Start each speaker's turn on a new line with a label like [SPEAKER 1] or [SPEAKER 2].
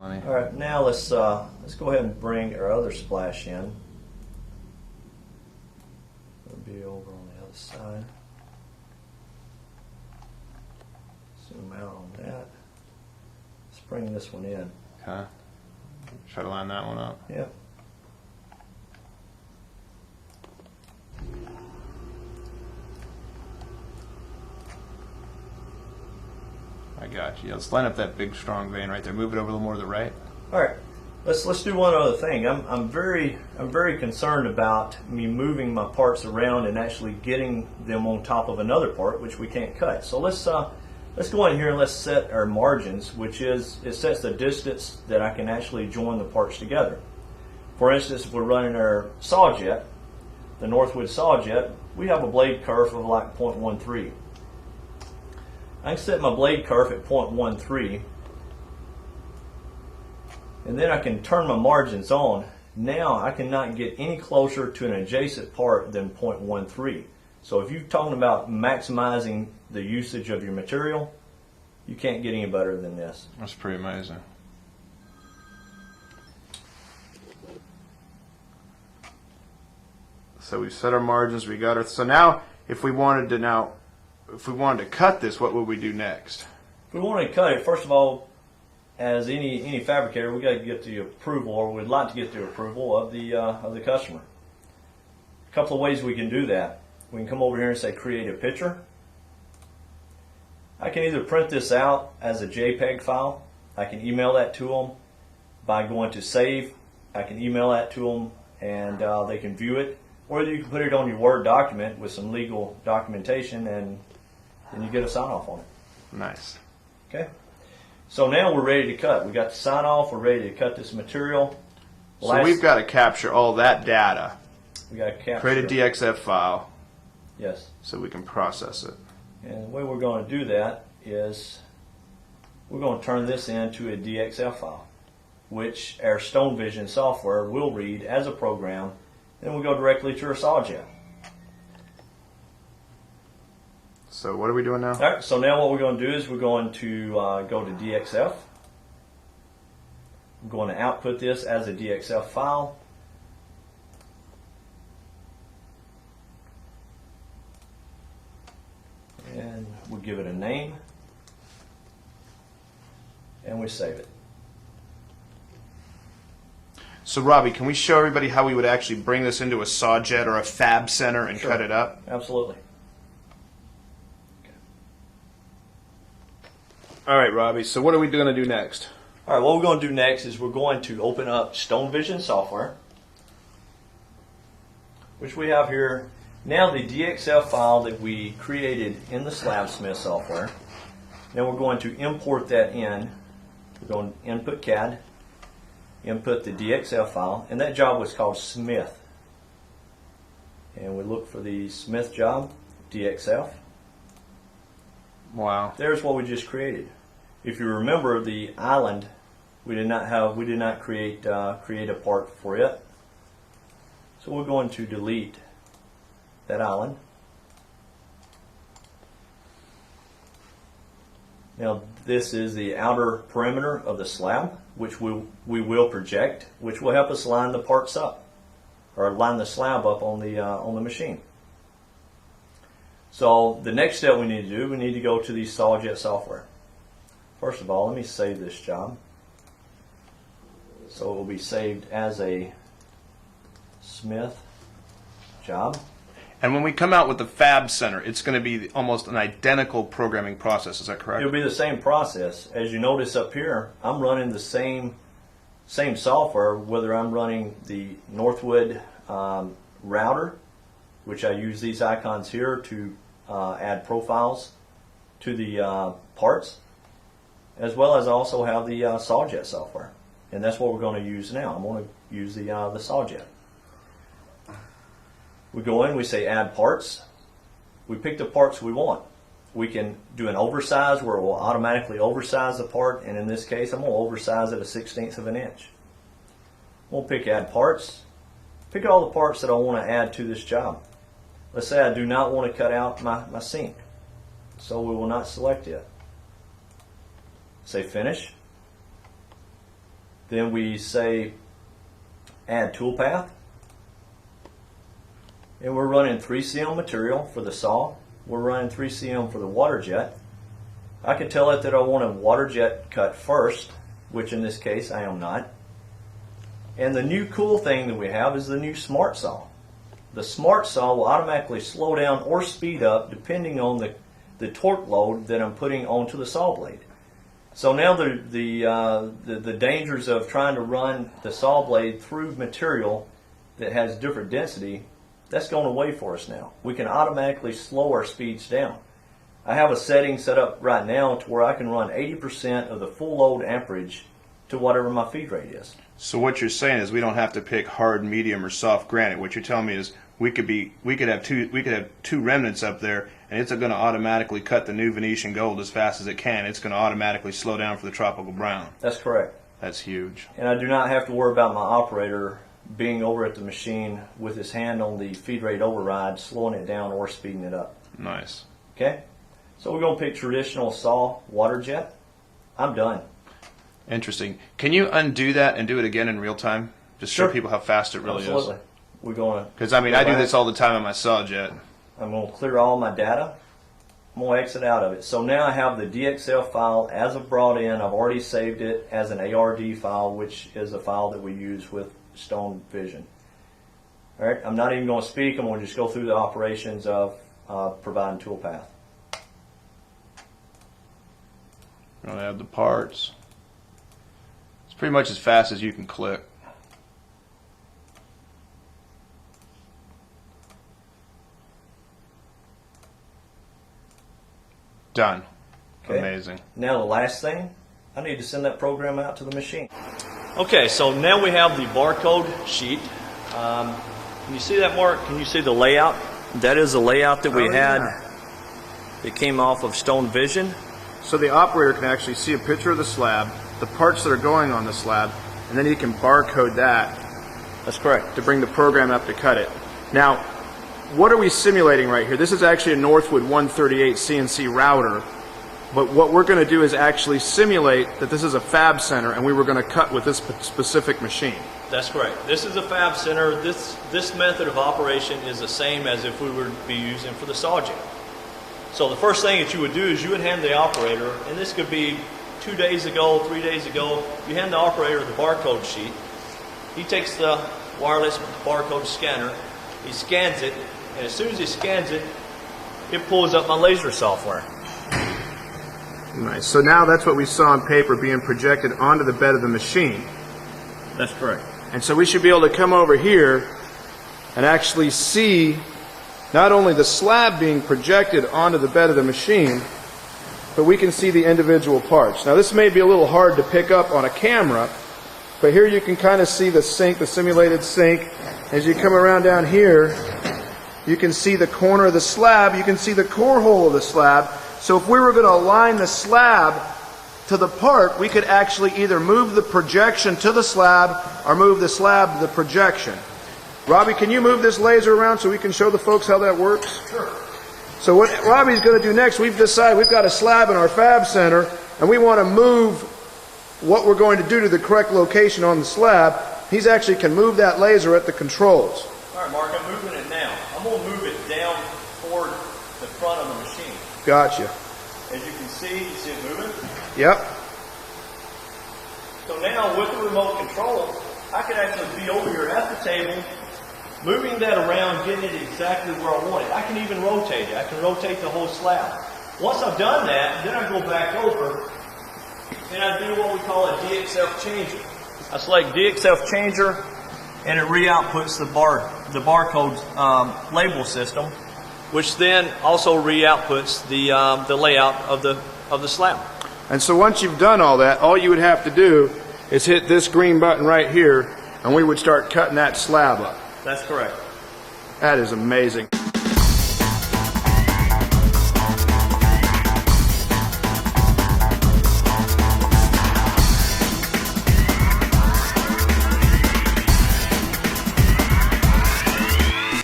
[SPEAKER 1] Alright, now let's go ahead and bring our other splash in. It'll be over on the other side. Zoom out on that. Let's bring this one in.
[SPEAKER 2] Okay. Try to line that one up.
[SPEAKER 1] Yep.
[SPEAKER 2] I got you. Let's line up that big strong vein right there. Move it over a little more to the right.
[SPEAKER 1] All right. Let's do one other thing. I'm very concerned about me moving my parts around and actually getting them on top of another part, which we can't cut. So let's go in here and let's set our margins, which is it sets the distance that I can actually join the parts together. For instance, if we're running our saw jet, the Northwood saw jet, we have a blade kerf of like 0.13. I can set my blade kerf at 0.13, and then I can turn my margins on. Now I cannot get any closer to an adjacent part than 0.13. So if you're talking about maximizing the usage of your material, you can't get any better than this.
[SPEAKER 2] That's pretty amazing. So we set our margins, we got our, so now if we wanted to cut this, what would we do next?
[SPEAKER 1] If we wanted to cut it, first of all, as any fabricator, we got to get the approval, or we'd like to get the approval of the customer. A couple of ways we can do that. We can come over here and say create a picture. I can either print this out as a JPEG file. I can email that to them by going to save. I can email that to them and they can view it. Or you can put it on your Word document with some legal documentation and you get a sign off on it.
[SPEAKER 2] Nice.
[SPEAKER 1] Okay. So now we're ready to cut. We got the sign off. We're ready to cut this material.
[SPEAKER 2] So we've got to capture all that data.
[SPEAKER 1] We got to capture.
[SPEAKER 2] Create a DXF file.
[SPEAKER 1] Yes.
[SPEAKER 2] So we can process it.
[SPEAKER 1] And the way we're going to do that is we're going to turn this into a DXF file, which our Stone Vision software will read as a program. Then we'll go directly to our saw jet.
[SPEAKER 2] So what are we doing now?
[SPEAKER 1] All right, so now what we're going to do is we're going to go to DXF. I'm going to output this as a DXF file. And we'll give it a name. And we save it.
[SPEAKER 2] So Robbie, can we show everybody how we would actually bring this into a saw jet or a fab center and cut it up?
[SPEAKER 1] Absolutely.
[SPEAKER 2] All right, Robbie, so what are we going to do next?
[SPEAKER 1] All right, what we're going to do next is we're going to open up Stone Vision software, which we have here. Now the DXF file that we created in the SlabSmith software, now we're going to import that in. We're going to input CAD, input the DXF file, and that job was called Smith. And we look for the Smith job, DXF.
[SPEAKER 2] Wow.
[SPEAKER 1] There's what we just created. If you remember the island, we did not create a part for it. So we're going to delete that island. Now this is the outer perimeter of the slab, which we will project, which will help us line the parts up, or line the slab up on the machine. So the next step we need to do, we need to go to the SawJet software. First of all, let me save this job. So it will be saved as a Smith job.
[SPEAKER 2] And when we come out with the fab center, it's going to be almost an identical programming process. Is that correct?
[SPEAKER 1] It'll be the same process. As you notice up here, I'm running the same software, whether I'm running the Northwood router, which I use these icons here to add profiles to the parts, as well as I also have the SawJet software. And that's what we're going to use now. I'm going to use the SawJet. We go in, we say add parts. We pick the parts we want. We can do an oversize where it will automatically oversize the part, and in this case I'm going to oversize it 1/16 of an inch. We'll pick add parts. Pick all the parts that I want to add to this job. Let's say I do not want to cut out my sink, so we will not select it. Say finish. Then we say add toolpath. And we're running 3 cm material for the saw. We're running 3 cm for the water jet. I can tell it that I want a water jet cut first, which in this case I am not. And the new cool thing that we have is the new smart saw. The smart saw will automatically slow down or speed up depending on the torque load that I'm putting onto the saw blade. So now the dangers of trying to run the saw blade through material that has different density, that's going away for us now. We can automatically slow our speeds down. I have a setting set up right now to where I can run 80% of the full load amperage to whatever my feed rate is.
[SPEAKER 2] So what you're saying is we don't have to pick hard, medium, or soft granite. What you're telling me is we could have two remnants up there, and it's going to automatically cut the new Venetian gold as fast as it can. It's going to automatically slow down for the tropical brown.
[SPEAKER 1] That's correct.
[SPEAKER 2] That's huge.
[SPEAKER 1] And I do not have to worry about my operator being over at the machine with his hand on the feed rate override, slowing it down or speeding it up.
[SPEAKER 2] Nice.
[SPEAKER 1] Okay? So we're going to pick traditional saw water jet. I'm done.
[SPEAKER 2] Interesting. Can you undo that and do it again in real time? Just show people how fast it really
[SPEAKER 1] Absolutely.
[SPEAKER 2] is.
[SPEAKER 1] We're going to.
[SPEAKER 2] Because I mean, I do this all the time on my saw jet.
[SPEAKER 1] I'm going to clear all my data. I'm going to exit out of it. So now I have the DXL file as of brought in. I've already saved it as an ARD file, which is a file that we use with Stone Vision. All right. I'm not even going to speak. I'm going to just go through the operations of providing toolpath.
[SPEAKER 2] I'm going to add the parts. It's pretty much as fast as you can click. Done. Okay. Amazing.
[SPEAKER 1] Now the last thing, I need to send that program out to the machine. Okay, so now we have the barcode sheet. Can you see that, Mark? Can you see the layout? That is the layout that we had. It came off of Stone Vision.
[SPEAKER 2] So the operator can actually see a picture of the slab, the parts that are going on the slab, and then he can barcode that.
[SPEAKER 1] That's correct.
[SPEAKER 2] To bring the program up to cut it. Now, what are we simulating right here? This is actually a Northwood 138 CNC router, but what we're going to do is actually simulate that this is a fab center and we were going to cut with this specific machine.
[SPEAKER 1] That's correct. This is a fab center. This method of operation is the same as if we were to be using for the saw jet. So the first thing that you would do is you would hand the operator, and this could be 2 days ago, 3 days ago, you hand the operator the barcode sheet. He takes the wireless barcode scanner, he scans it, and as soon as he scans it, it pulls up my laser software.
[SPEAKER 2] Nice. So now that's what we saw on paper being projected onto the bed of the machine.
[SPEAKER 1] That's correct.
[SPEAKER 2] And so we should be able to come over here and actually see not only the slab being projected onto the bed of the machine, but we can see the individual parts. Now this may be a little hard to pick up on a camera, but here you can kind of see the sink, the simulated sink. As you come around down here, you can see the corner of the slab, you can see the core hole of the slab. So if we were going to align the slab to the part, we could actually either move the projection to the slab or move the slab to the projection. Robbie, can you move this laser around so we can show the folks how that works?
[SPEAKER 1] Sure.
[SPEAKER 2] So what Robbie's going to do next, we've decided we've got a slab in our fab center and we want to move what we're going to do to the correct location on the slab. He's actually can move that laser at the controls.
[SPEAKER 1] All right, Mark, I'm moving it now. I'm going to move it down toward the front of the machine.
[SPEAKER 2] Gotcha.
[SPEAKER 1] As you can see it moving?
[SPEAKER 2] Yep.
[SPEAKER 1] So now with the remote control, I could actually be over here at the table, moving that around, getting it exactly where I want it. I can even rotate it. I can rotate the whole slab. Once I've done that, then I go back over and I do what we call a DXF changer. I select DXF changer and it re-outputs the barcode label system, which then also re-outputs the layout of the slab.
[SPEAKER 2] And so once you've done all that, all you would have to do is hit this green button right here and we would start cutting that slab up.
[SPEAKER 1] That's correct.
[SPEAKER 2] That is amazing.